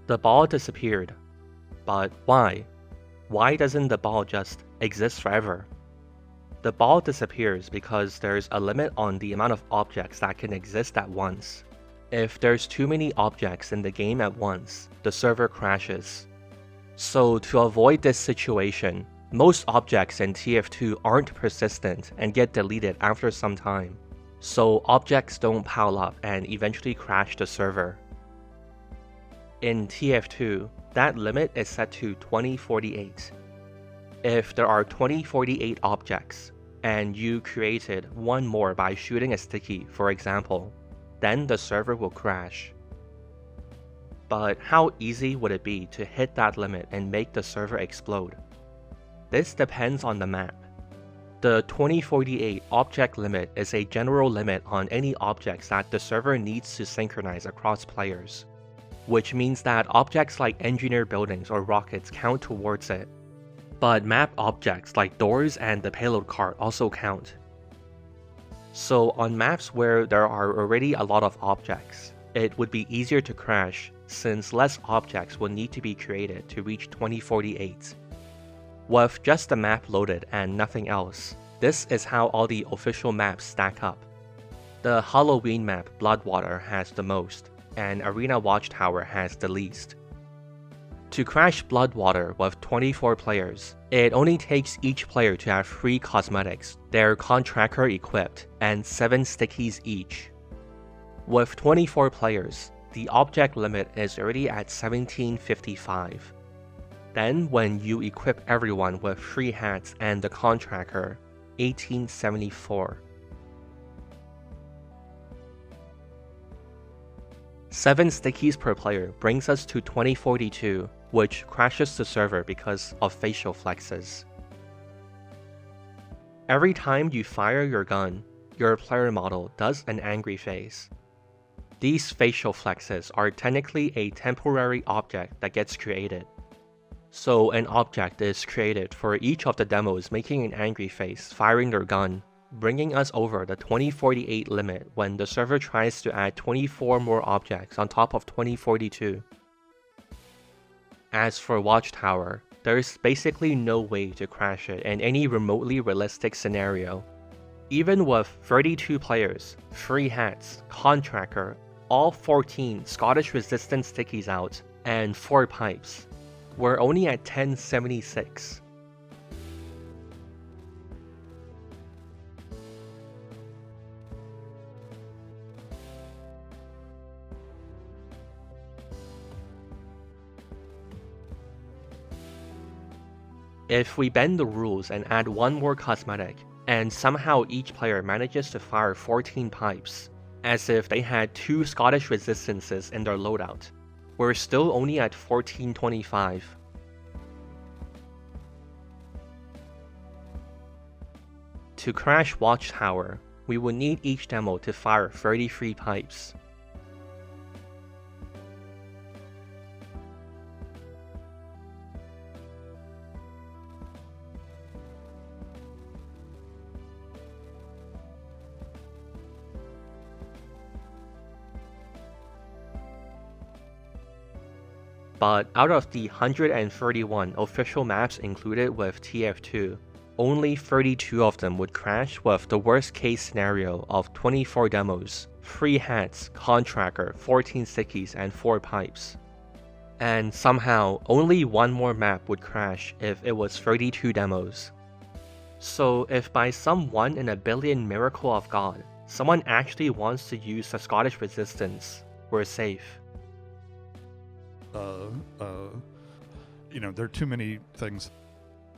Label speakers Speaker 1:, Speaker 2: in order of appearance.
Speaker 1: The ball disappeared. But why? Why doesn't the ball just exist forever? The ball disappears because there's a limit on the amount of objects that can exist at once. If there's too many objects in the game at once, the server crashes. So to avoid this situation, most objects in tf2 aren't persistent and get deleted after some time. So objects don't pile up and eventually crash the server. In tf2, that limit is set to 2048. If there are 2048 objects, and you created one more by shooting a sticky, for example, then the server will crash. But how easy would it be to hit that limit and make the server explode? This depends on the map. The 2048 object limit is a general limit on any objects that the server needs to synchronize across players, which means that objects like engineered buildings or rockets count towards it. But map objects like doors and the payload cart also count. So on maps where there are already a lot of objects, it would be easier to crash since less objects will need to be created to reach 2048. With just the map loaded and nothing else, this is how all the official maps stack up. The Halloween map Bloodwater has the most, and Arena Watchtower has the least. To crash Bloodwater with 24 players, it only takes each player to have 3 cosmetics, their contractor equipped, and 7 stickies each. With 24 players, the object limit is already at 1755. Then when you equip everyone with 3 hats and the contractor, 1874. 7 stickies per player brings us to 2042, which crashes the server because of facial flexes. Every time you fire your gun, your player model does an angry face. These facial flexes are technically a temporary object that gets created. So an object is created for each of the demos making an angry face firing their gun, bringing us over the 2048 limit when the server tries to add 24 more objects on top of 2042. As for Watchtower, there's basically no way to crash it in any remotely realistic scenario. Even with 32 players, 3 hats, contractor, all 14 Scottish resistance stickies out, and 4 pipes, we're only at 1076. If we bend the rules and add one more cosmetic, and somehow each player manages to fire 14 pipes, as if they had 2 Scottish resistances in their loadout, we're still only at 1425. To crash Watchtower, we would need each demo to fire 33 pipes. But out of the 131 official maps included with tf2, only 32 of them would crash with the worst case scenario of 24 demos, 3 hats, contractor, 14 stickies, and 4 pipes. And somehow, only one more map would crash if it was 32 demos. So if by some 1 in a billion miracle of God, someone actually wants to use the Scottish resistance, we're safe.
Speaker 2: There are too many things